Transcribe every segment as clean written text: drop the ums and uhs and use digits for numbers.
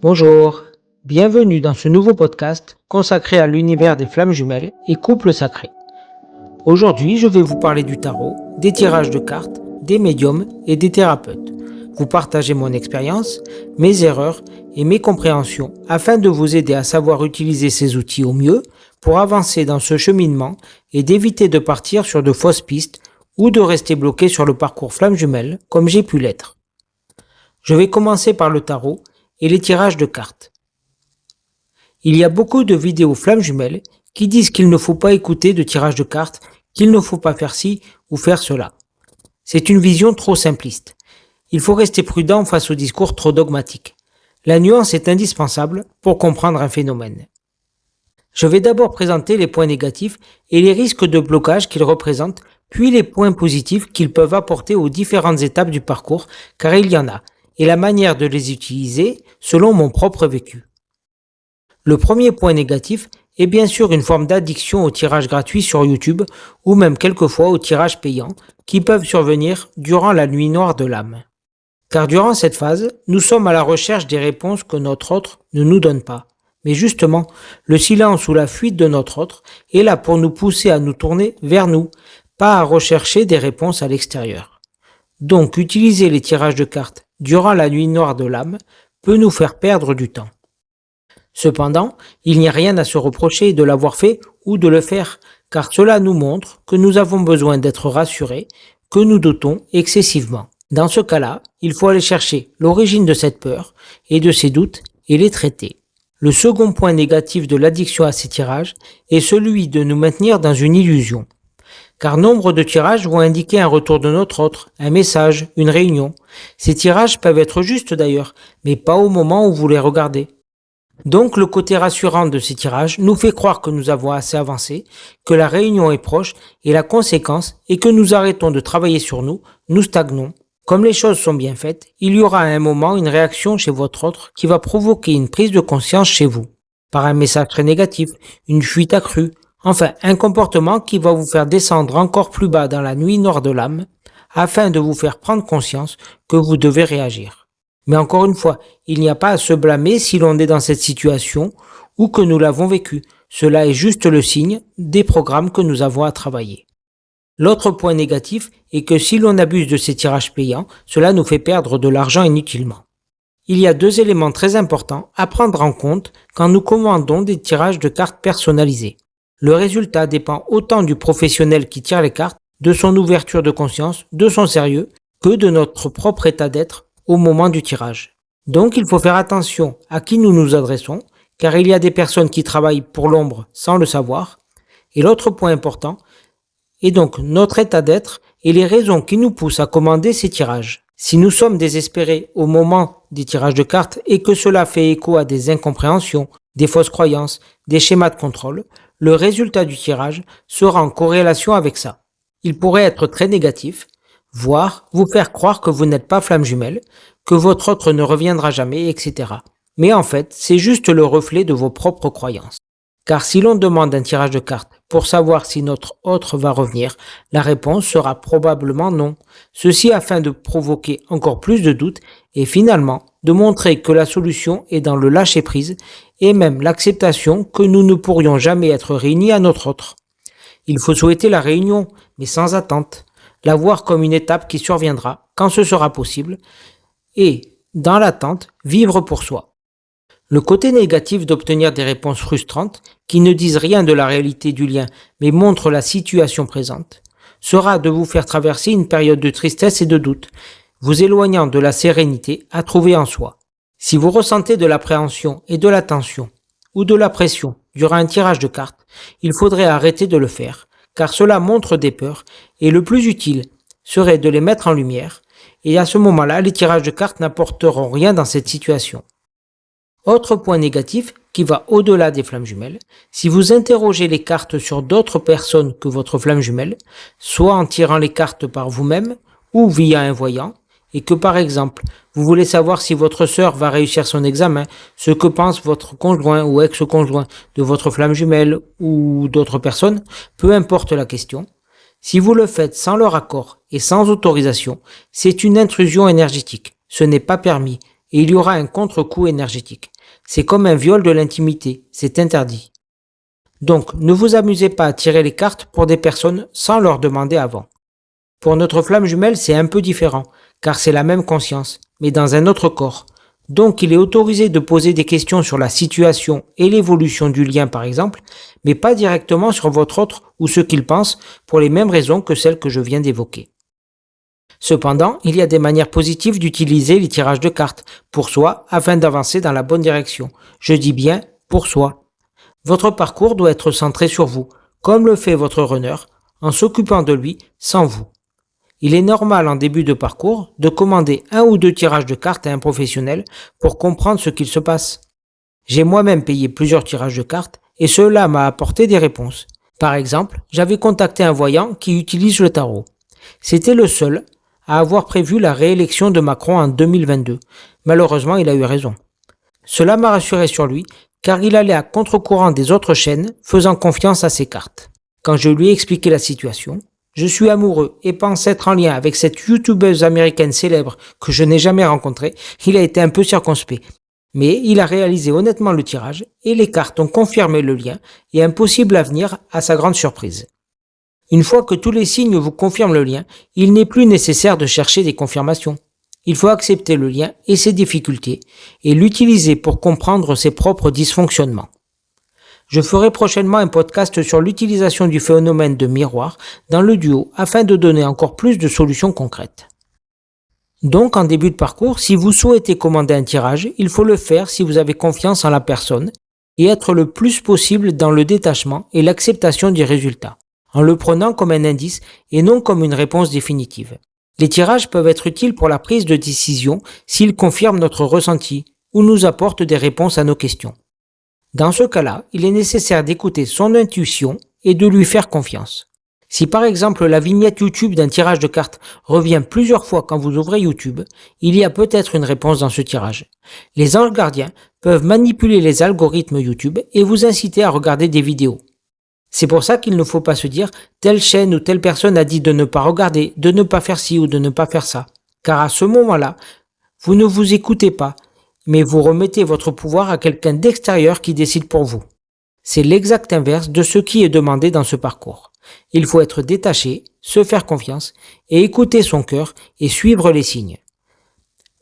Bonjour, bienvenue dans ce nouveau podcast consacré à l'univers des flammes jumelles et couples sacrés. Aujourd'hui, je vais vous parler du tarot, des tirages de cartes, des médiums et des thérapeutes. Vous partager mon expérience, mes erreurs et mes compréhensions afin de vous aider à savoir utiliser ces outils au mieux pour avancer dans ce cheminement et d'éviter de partir sur de fausses pistes ou de rester bloqué sur le parcours flammes jumelles comme j'ai pu l'être. Je vais commencer par le tarot et les tirages de cartes. Il y a beaucoup de vidéos flammes jumelles qui disent qu'il ne faut pas écouter de tirage de cartes, qu'il ne faut pas faire ci ou faire cela. C'est une vision trop simpliste. Il faut rester prudent face aux discours trop dogmatiques. La nuance est indispensable pour comprendre un phénomène. Je vais d'abord présenter les points négatifs et les risques de blocage qu'ils représentent, puis les points positifs qu'ils peuvent apporter aux différentes étapes du parcours, car il y en a, et la manière de les utiliser selon mon propre vécu. Le premier point négatif est bien sûr une forme d'addiction au tirage gratuit sur YouTube ou même quelquefois au tirage payant qui peuvent survenir durant la nuit noire de l'âme. Car durant cette phase, nous sommes à la recherche des réponses que notre autre ne nous donne pas. Mais justement, le silence ou la fuite de notre autre est là pour nous pousser à nous tourner vers nous, pas à rechercher des réponses à l'extérieur. Donc utiliser les tirages de cartes durant la nuit noire de l'âme peut nous faire perdre du temps. Cependant, il n'y a rien à se reprocher de l'avoir fait ou de le faire, car cela nous montre que nous avons besoin d'être rassurés, que nous doutons excessivement. Dans ce cas-là, il faut aller chercher l'origine de cette peur et de ces doutes et les traiter. Le second point négatif de l'addiction à ces tirages est celui de nous maintenir dans une illusion. Car nombre de tirages vont indiquer un retour de notre autre, un message, une réunion. Ces tirages peuvent être justes d'ailleurs, mais pas au moment où vous les regardez. Donc le côté rassurant de ces tirages nous fait croire que nous avons assez avancé, que la réunion est proche et la conséquence est que nous arrêtons de travailler sur nous, nous stagnons. Comme les choses sont bien faites, il y aura à un moment une réaction chez votre autre qui va provoquer une prise de conscience chez vous. Par un message très négatif, une fuite accrue, enfin un comportement qui va vous faire descendre encore plus bas dans la nuit noire de l'âme, afin de vous faire prendre conscience que vous devez réagir. Mais encore une fois, il n'y a pas à se blâmer si l'on est dans cette situation ou que nous l'avons vécu. Cela est juste le signe des programmes que nous avons à travailler. L'autre point négatif est que si l'on abuse de ces tirages payants, cela nous fait perdre de l'argent inutilement. Il y a deux éléments très importants à prendre en compte quand nous commandons des tirages de cartes personnalisés. Le résultat dépend autant du professionnel qui tire les cartes, de son ouverture de conscience, de son sérieux, que de notre propre état d'être au moment du tirage. Donc il faut faire attention à qui nous nous adressons, car il y a des personnes qui travaillent pour l'ombre sans le savoir. Et l'autre point important est donc notre état d'être et les raisons qui nous poussent à commander ces tirages. Si nous sommes désespérés au moment des tirages de cartes et que cela fait écho à des incompréhensions, des fausses croyances, des schémas de contrôle, le résultat du tirage sera en corrélation avec ça. Il pourrait être très négatif, voire vous faire croire que vous n'êtes pas flamme jumelle, que votre autre ne reviendra jamais, etc. Mais en fait, c'est juste le reflet de vos propres croyances. Car si l'on demande un tirage de cartes pour savoir si notre autre va revenir, la réponse sera probablement non. Ceci afin de provoquer encore plus de doutes et finalement de montrer que la solution est dans le lâcher-prise et même l'acceptation que nous ne pourrions jamais être réunis à notre autre. Il faut souhaiter la réunion, mais sans attente, la voir comme une étape qui surviendra quand ce sera possible et, dans l'attente, vivre pour soi. Le côté négatif d'obtenir des réponses frustrantes, qui ne disent rien de la réalité du lien, mais montrent la situation présente, sera de vous faire traverser une période de tristesse et de doute, vous éloignant de la sérénité à trouver en soi. Si vous ressentez de l'appréhension et de la tension, ou de la pression durant un tirage de cartes, il faudrait arrêter de le faire, car cela montre des peurs, et le plus utile serait de les mettre en lumière, et à ce moment-là, les tirages de cartes n'apporteront rien dans cette situation. Autre point négatif qui va au-delà des flammes jumelles, si vous interrogez les cartes sur d'autres personnes que votre flamme jumelle, soit en tirant les cartes par vous-même ou via un voyant, et que par exemple, vous voulez savoir si votre sœur va réussir son examen, ce que pense votre conjoint ou ex-conjoint de votre flamme jumelle ou d'autres personnes, peu importe la question, si vous le faites sans leur accord et sans autorisation, c'est une intrusion énergétique. Ce n'est pas permis et il y aura un contre-coup énergétique. C'est comme un viol de l'intimité, c'est interdit. Donc, ne vous amusez pas à tirer les cartes pour des personnes sans leur demander avant. Pour notre flamme jumelle, c'est un peu différent, car c'est la même conscience, mais dans un autre corps. Donc, il est autorisé de poser des questions sur la situation et l'évolution du lien, par exemple, mais pas directement sur votre autre ou ce qu'il pense, pour les mêmes raisons que celles que je viens d'évoquer. Cependant, il y a des manières positives d'utiliser les tirages de cartes, pour soi, afin d'avancer dans la bonne direction. Je dis bien pour soi. Votre parcours doit être centré sur vous, comme le fait votre runner, en s'occupant de lui sans vous. Il est normal en début de parcours de commander 1 ou 2 tirages de cartes à un professionnel pour comprendre ce qu'il se passe. J'ai moi-même payé plusieurs tirages de cartes et cela m'a apporté des réponses. Par exemple, j'avais contacté un voyant qui utilise le tarot. C'était le seul à avoir prévu la réélection de Macron en 2022. Malheureusement, il a eu raison. Cela m'a rassuré sur lui, car il allait à contre-courant des autres chaînes, faisant confiance à ses cartes. Quand je lui ai expliqué la situation, je suis amoureux et pense être en lien avec cette youtubeuse américaine célèbre que je n'ai jamais rencontrée, il a été un peu circonspect. Mais il a réalisé honnêtement le tirage et les cartes ont confirmé le lien et un possible avenir à sa grande surprise. Une fois que tous les signes vous confirment le lien, il n'est plus nécessaire de chercher des confirmations. Il faut accepter le lien et ses difficultés et l'utiliser pour comprendre ses propres dysfonctionnements. Je ferai prochainement un podcast sur l'utilisation du phénomène de miroir dans le duo afin de donner encore plus de solutions concrètes. Donc, en début de parcours, si vous souhaitez commander un tirage, il faut le faire si vous avez confiance en la personne et être le plus possible dans le détachement et l'acceptation du résultat, en le prenant comme un indice et non comme une réponse définitive. Les tirages peuvent être utiles pour la prise de décision s'ils confirment notre ressenti ou nous apportent des réponses à nos questions. Dans ce cas-là, il est nécessaire d'écouter son intuition et de lui faire confiance. Si par exemple la vignette YouTube d'un tirage de cartes revient plusieurs fois quand vous ouvrez YouTube, il y a peut-être une réponse dans ce tirage. Les anges gardiens peuvent manipuler les algorithmes YouTube et vous inciter à regarder des vidéos. C'est pour ça qu'il ne faut pas se dire telle chaîne ou telle personne a dit de ne pas regarder, de ne pas faire ci ou de ne pas faire ça. Car à ce moment-là, vous ne vous écoutez pas, mais vous remettez votre pouvoir à quelqu'un d'extérieur qui décide pour vous. C'est l'exact inverse de ce qui est demandé dans ce parcours. Il faut être détaché, se faire confiance et écouter son cœur et suivre les signes.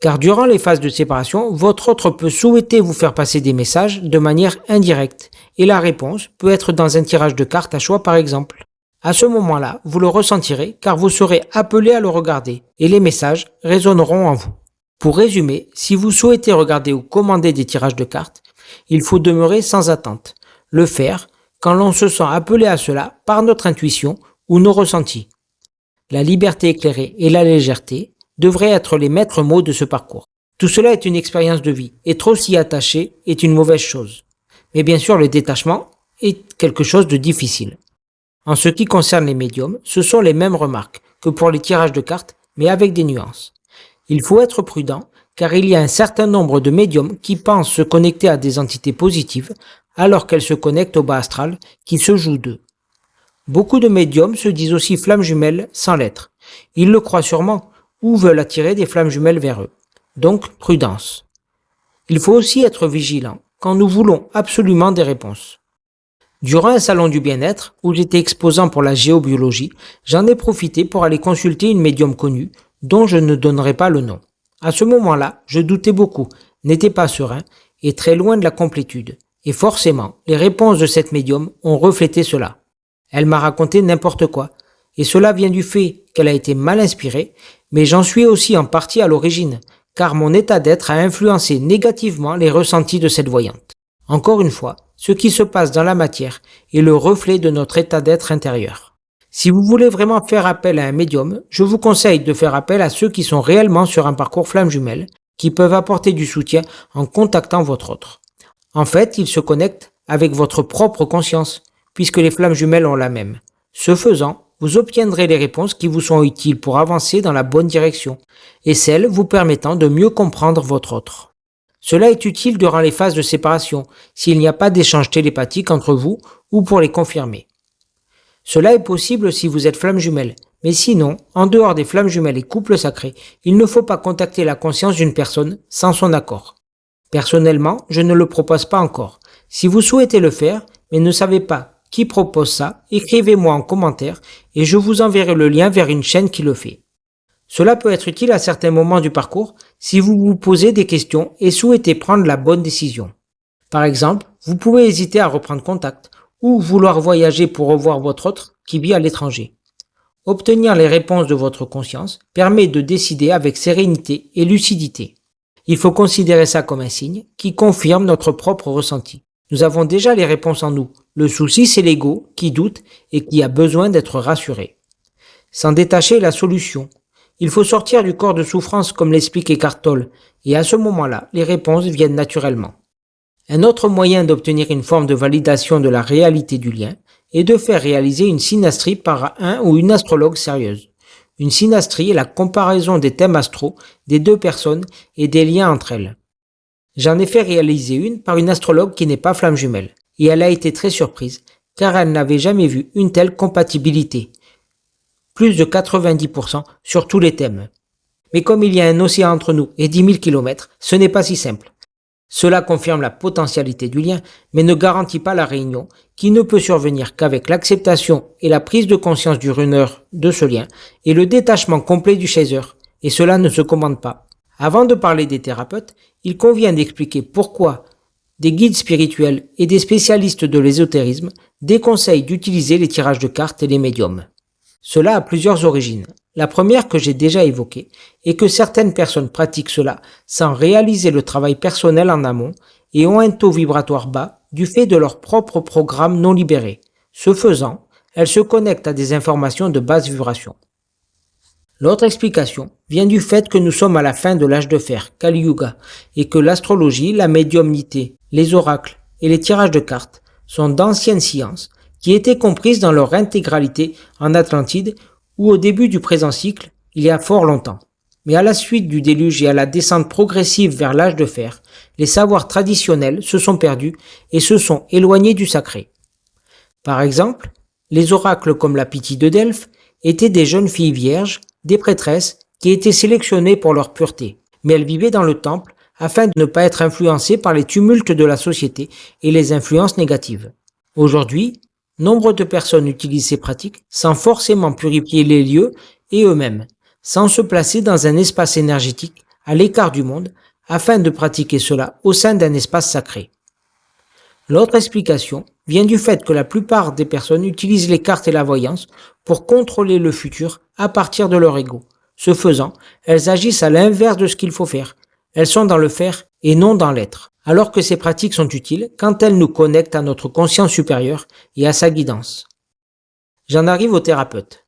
Car durant les phases de séparation, votre autre peut souhaiter vous faire passer des messages de manière indirecte et la réponse peut être dans un tirage de cartes à choix par exemple. À ce moment-là, vous le ressentirez car vous serez appelé à le regarder et les messages résonneront en vous. Pour résumer, si vous souhaitez regarder ou commander des tirages de cartes, il faut demeurer sans attente, le faire quand l'on se sent appelé à cela par notre intuition ou nos ressentis. La liberté éclairée et la légèreté devraient être les maîtres mots de ce parcours. Tout cela est une expérience de vie et trop s'y attacher est une mauvaise chose. Mais bien sûr, le détachement est quelque chose de difficile. En ce qui concerne les médiums, ce sont les mêmes remarques que pour les tirages de cartes, mais avec des nuances. Il faut être prudent car il y a un certain nombre de médiums qui pensent se connecter à des entités positives alors qu'elles se connectent au bas astral qui se joue d'eux. Beaucoup de médiums se disent aussi flammes jumelles sans l'être. Ils le croient sûrement ou veulent attirer des flammes jumelles vers eux. Donc, prudence. Il faut aussi être vigilant quand nous voulons absolument des réponses. Durant un salon du bien-être, où j'étais exposant pour la géobiologie, j'en ai profité pour aller consulter une médium connue, dont je ne donnerai pas le nom. À ce moment-là, je doutais beaucoup, n'étais pas serein, et très loin de la complétude. Et forcément, les réponses de cette médium ont reflété cela. Elle m'a raconté n'importe quoi, et cela vient du fait qu'elle a été mal inspirée, mais j'en suis aussi en partie à l'origine, car mon état d'être a influencé négativement les ressentis de cette voyante. Encore une fois, ce qui se passe dans la matière est le reflet de notre état d'être intérieur. Si vous voulez vraiment faire appel à un médium, je vous conseille de faire appel à ceux qui sont réellement sur un parcours flamme jumelle, qui peuvent apporter du soutien en contactant votre autre. En fait, ils se connectent avec votre propre conscience, puisque les flammes jumelles ont la même. Ce faisant, vous obtiendrez les réponses qui vous sont utiles pour avancer dans la bonne direction, et celles vous permettant de mieux comprendre votre autre. Cela est utile durant les phases de séparation, s'il n'y a pas d'échange télépathique entre vous ou pour les confirmer. Cela est possible si vous êtes flamme jumelle, mais sinon, en dehors des flammes jumelles et couples sacrés, il ne faut pas contacter la conscience d'une personne sans son accord. Personnellement, je ne le propose pas encore. Si vous souhaitez le faire, mais ne savez pas qui propose ça, écrivez-moi en commentaire et je vous enverrai le lien vers une chaîne qui le fait. Cela peut être utile à certains moments du parcours si vous vous posez des questions et souhaitez prendre la bonne décision. Par exemple, vous pouvez hésiter à reprendre contact ou vouloir voyager pour revoir votre autre qui vit à l'étranger. Obtenir les réponses de votre conscience permet de décider avec sérénité et lucidité. Il faut considérer ça comme un signe qui confirme notre propre ressenti. Nous avons déjà les réponses en nous. Le souci, c'est l'ego qui doute et qui a besoin d'être rassuré. S'en détacher est la solution. Il faut sortir du corps de souffrance comme l'explique Eckhart Tolle, et à ce moment-là, les réponses viennent naturellement. Un autre moyen d'obtenir une forme de validation de la réalité du lien est de faire réaliser une synastrie par un ou une astrologue sérieuse. Une synastrie est la comparaison des thèmes astraux des deux personnes et des liens entre elles. J'en ai fait réaliser une par une astrologue qui n'est pas flamme jumelle, et elle a été très surprise, car elle n'avait jamais vu une telle compatibilité. Plus de 90% sur tous les thèmes. Mais comme il y a un océan entre nous et 10 000 km, ce n'est pas si simple. Cela confirme la potentialité du lien, mais ne garantit pas la réunion, qui ne peut survenir qu'avec l'acceptation et la prise de conscience du runner de ce lien, et le détachement complet du chaser, et cela ne se commande pas. Avant de parler des thérapeutes, il convient d'expliquer pourquoi des guides spirituels et des spécialistes de l'ésotérisme déconseillent d'utiliser les tirages de cartes et les médiums. Cela a plusieurs origines. La première que j'ai déjà évoquée est que certaines personnes pratiquent cela sans réaliser le travail personnel en amont et ont un taux vibratoire bas du fait de leur propre programme non libéré. Ce faisant, elles se connectent à des informations de basse vibration. L'autre explication vient du fait que nous sommes à la fin de l'âge de fer, Kali Yuga, et que l'astrologie, la médiumnité, les oracles et les tirages de cartes sont d'anciennes sciences qui étaient comprises dans leur intégralité en Atlantide ou au début du présent cycle, il y a fort longtemps. Mais à la suite du déluge et à la descente progressive vers l'âge de fer, les savoirs traditionnels se sont perdus et se sont éloignés du sacré. Par exemple, les oracles comme la Pythie de Delphes étaient des jeunes filles vierges, des prêtresses qui étaient sélectionnées pour leur pureté, mais elles vivaient dans le temple afin de ne pas être influencées par les tumultes de la société et les influences négatives. Aujourd'hui, nombre de personnes utilisent ces pratiques sans forcément purifier les lieux et eux-mêmes, sans se placer dans un espace énergétique à l'écart du monde afin de pratiquer cela au sein d'un espace sacré. L'autre explication vient du fait que la plupart des personnes utilisent les cartes et la voyance pour contrôler le futur à partir de leur ego. Ce faisant, elles agissent à l'inverse de ce qu'il faut faire. Elles sont dans le faire et non dans l'être. Alors que ces pratiques sont utiles quand elles nous connectent à notre conscience supérieure et à sa guidance. J'en arrive au thérapeute.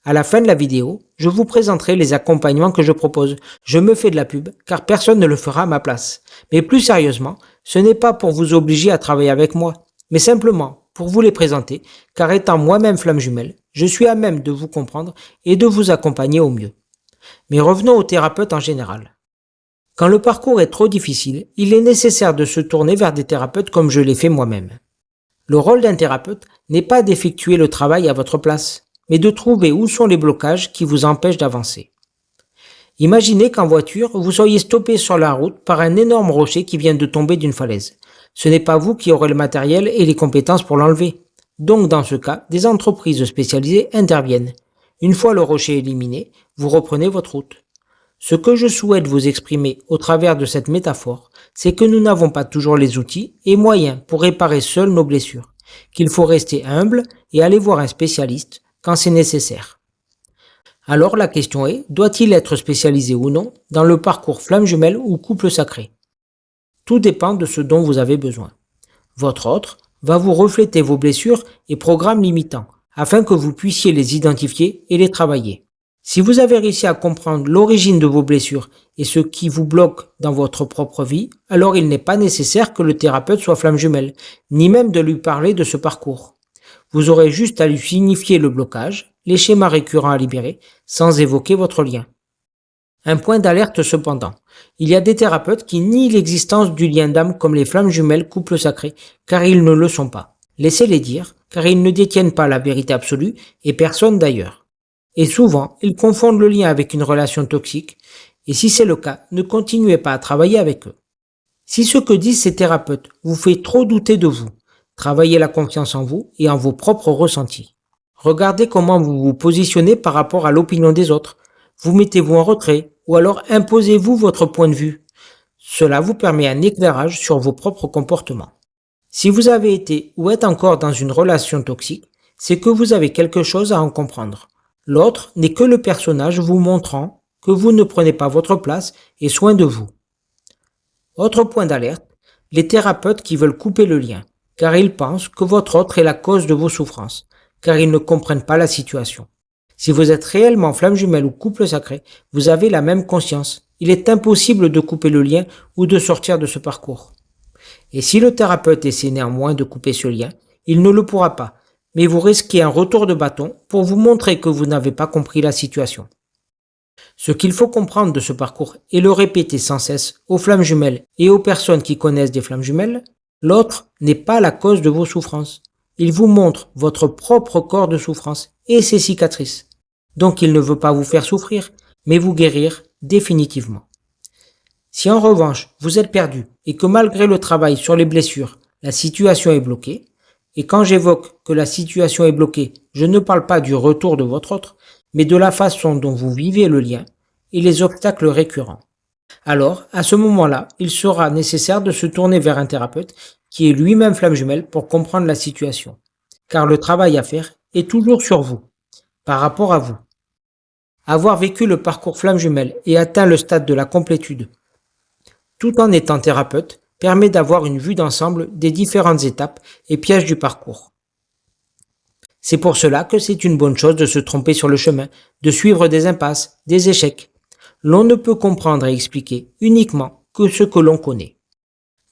À la fin de la vidéo, je vous présenterai les accompagnements que je propose. Je me fais de la pub car personne ne le fera à ma place. Mais plus sérieusement, ce n'est pas pour vous obliger à travailler avec moi, mais simplement pour vous les présenter, car étant moi-même flamme jumelle, je suis à même de vous comprendre et de vous accompagner au mieux. Mais revenons au thérapeute en général. Quand le parcours est trop difficile, il est nécessaire de se tourner vers des thérapeutes comme je l'ai fait moi-même. Le rôle d'un thérapeute n'est pas d'effectuer le travail à votre place, mais de trouver où sont les blocages qui vous empêchent d'avancer. Imaginez qu'en voiture, vous soyez stoppé sur la route par un énorme rocher qui vient de tomber d'une falaise. Ce n'est pas vous qui aurez le matériel et les compétences pour l'enlever. Donc dans ce cas, des entreprises spécialisées interviennent. Une fois le rocher éliminé, vous reprenez votre route. Ce que je souhaite vous exprimer au travers de cette métaphore, c'est que nous n'avons pas toujours les outils et moyens pour réparer seuls nos blessures, qu'il faut rester humble et aller voir un spécialiste quand c'est nécessaire. Alors la question est, doit-il être spécialisé ou non dans le parcours flamme jumelle ou couple sacré? Tout dépend de ce dont vous avez besoin. Votre autre va vous refléter vos blessures et programmes limitants, afin que vous puissiez les identifier et les travailler. Si vous avez réussi à comprendre l'origine de vos blessures et ce qui vous bloque dans votre propre vie, alors il n'est pas nécessaire que le thérapeute soit flamme jumelle, ni même de lui parler de ce parcours. Vous aurez juste à lui signifier le blocage, les schémas récurrents à libérer, sans évoquer votre lien. Un point d'alerte cependant, il y a des thérapeutes qui nient l'existence du lien d'âme comme les flammes jumelles couples sacrés, car ils ne le sont pas. Laissez-les dire, car ils ne détiennent pas la vérité absolue et personne d'ailleurs. Et souvent, ils confondent le lien avec une relation toxique, et si c'est le cas, ne continuez pas à travailler avec eux. Si ce que disent ces thérapeutes vous fait trop douter de vous, travaillez la confiance en vous et en vos propres ressentis. Regardez comment vous vous positionnez par rapport à l'opinion des autres. Vous mettez-vous en retrait ou alors imposez-vous votre point de vue. Cela vous permet un éclairage sur vos propres comportements. Si vous avez été ou êtes encore dans une relation toxique, c'est que vous avez quelque chose à en comprendre. L'autre n'est que le personnage vous montrant que vous ne prenez pas votre place et soin de vous. Autre point d'alerte, les thérapeutes qui veulent couper le lien, car ils pensent que votre autre est la cause de vos souffrances, car ils ne comprennent pas la situation. Si vous êtes réellement flamme jumelle ou couple sacré, vous avez la même conscience. Il est impossible de couper le lien ou de sortir de ce parcours. Et si le thérapeute essaie néanmoins de couper ce lien, il ne le pourra pas, mais vous risquez un retour de bâton pour vous montrer que vous n'avez pas compris la situation. Ce qu'il faut comprendre de ce parcours et le répéter sans cesse aux flammes jumelles et aux personnes qui connaissent des flammes jumelles, l'autre n'est pas la cause de vos souffrances. Il vous montre votre propre corps de souffrance et ses cicatrices. Donc il ne veut pas vous faire souffrir, mais vous guérir définitivement. Si en revanche vous êtes perdu et que malgré le travail sur les blessures, la situation est bloquée, et quand j'évoque que la situation est bloquée, je ne parle pas du retour de votre autre, mais de la façon dont vous vivez le lien et les obstacles récurrents. Alors, à ce moment-là, il sera nécessaire de se tourner vers un thérapeute qui est lui-même flamme jumelle pour comprendre la situation. Car le travail à faire est toujours sur vous, par rapport à vous. Avoir vécu le parcours flamme jumelle et atteint le stade de la complétude, tout en étant thérapeute, permet d'avoir une vue d'ensemble des différentes étapes et pièges du parcours. C'est pour cela que c'est une bonne chose de se tromper sur le chemin, de suivre des impasses, des échecs. L'on ne peut comprendre et expliquer uniquement que ce que l'on connaît.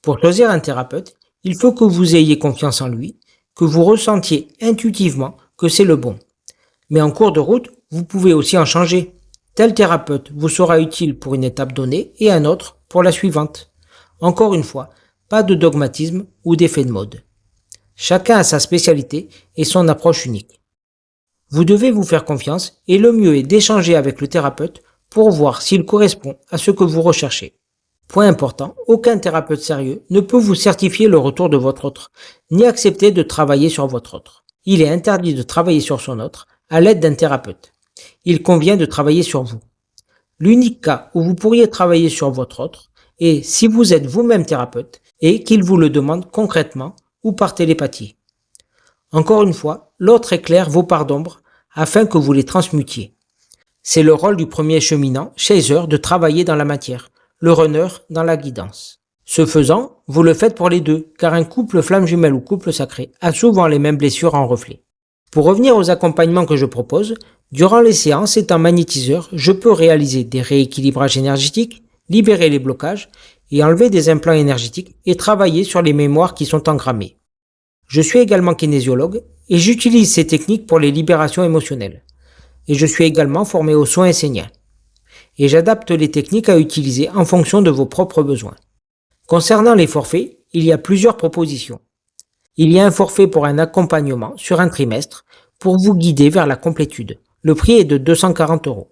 Pour choisir un thérapeute, il faut que vous ayez confiance en lui, que vous ressentiez intuitivement que c'est le bon. Mais en cours de route, vous pouvez aussi en changer. Tel thérapeute vous sera utile pour une étape donnée et un autre pour la suivante. Encore une fois, pas de dogmatisme ou d'effet de mode. Chacun a sa spécialité et son approche unique. Vous devez vous faire confiance et le mieux est d'échanger avec le thérapeute pour voir s'il correspond à ce que vous recherchez. Point important, aucun thérapeute sérieux ne peut vous certifier le retour de votre autre, ni accepter de travailler sur votre autre. Il est interdit de travailler sur son autre à l'aide d'un thérapeute. Il convient de travailler sur vous. L'unique cas où vous pourriez travailler sur votre autre est si vous êtes vous-même thérapeute et qu'il vous le demande concrètement ou par télépathie. Encore une fois, l'autre éclaire vos parts d'ombre afin que vous les transmutiez. C'est le rôle du premier cheminant, chaser, de travailler dans la matière, le runner dans la guidance. Ce faisant, vous le faites pour les deux, car un couple flamme jumelle ou couple sacré a souvent les mêmes blessures en reflet. Pour revenir aux accompagnements que je propose, durant les séances étant magnétiseur, je peux réaliser des rééquilibrages énergétiques, libérer les blocages et enlever des implants énergétiques et travailler sur les mémoires qui sont engrammées. Je suis également kinésiologue et j'utilise ces techniques pour les libérations émotionnelles. Et je suis également formé aux soins esséniens. Et j'adapte les techniques à utiliser en fonction de vos propres besoins. Concernant les forfaits, il y a plusieurs propositions. Il y a un forfait pour un accompagnement sur un trimestre pour vous guider vers la complétude. Le prix est de 240 €.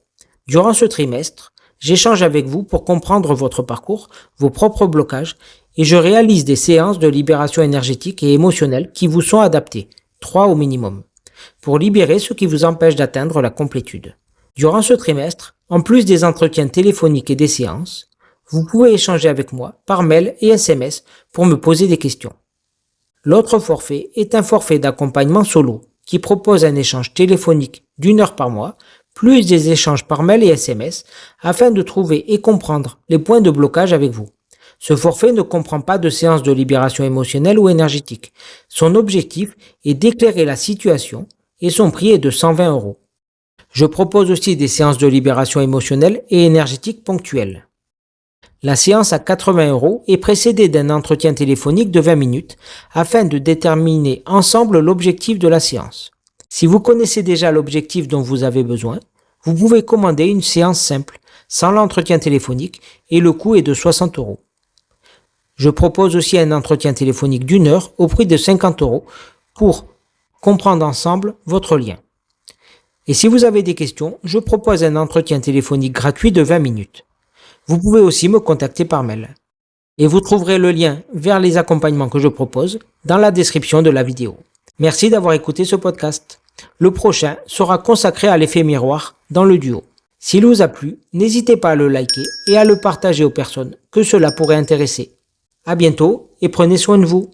Durant ce trimestre, j'échange avec vous pour comprendre votre parcours, vos propres blocages, et je réalise des séances de libération énergétique et émotionnelle qui vous sont adaptées, 3 au minimum, pour libérer ce qui vous empêche d'atteindre la complétude. Durant ce trimestre, en plus des entretiens téléphoniques et des séances, vous pouvez échanger avec moi par mail et SMS pour me poser des questions. L'autre forfait est un forfait d'accompagnement solo qui propose un échange téléphonique d'1 heure par mois, plus des échanges par mail et SMS afin de trouver et comprendre les points de blocage avec vous. Ce forfait ne comprend pas de séance de libération émotionnelle ou énergétique. Son objectif est d'éclairer la situation et son prix est de 120 €. Je propose aussi des séances de libération émotionnelle et énergétique ponctuelles. La séance à 80 € est précédée d'un entretien téléphonique de 20 minutes afin de déterminer ensemble l'objectif de la séance. Si vous connaissez déjà l'objectif dont vous avez besoin, vous pouvez commander une séance simple, sans l'entretien téléphonique, et le coût est de 60 €. Je propose aussi un entretien téléphonique d'1 heure au prix de 50 € pour comprendre ensemble votre lien. Et si vous avez des questions, je propose un entretien téléphonique gratuit de 20 minutes. Vous pouvez aussi me contacter par mail. Et vous trouverez le lien vers les accompagnements que je propose dans la description de la vidéo. Merci d'avoir écouté ce podcast. Le prochain sera consacré à l'effet miroir dans le duo. S'il vous a plu, n'hésitez pas à le liker et à le partager aux personnes que cela pourrait intéresser. À bientôt et prenez soin de vous.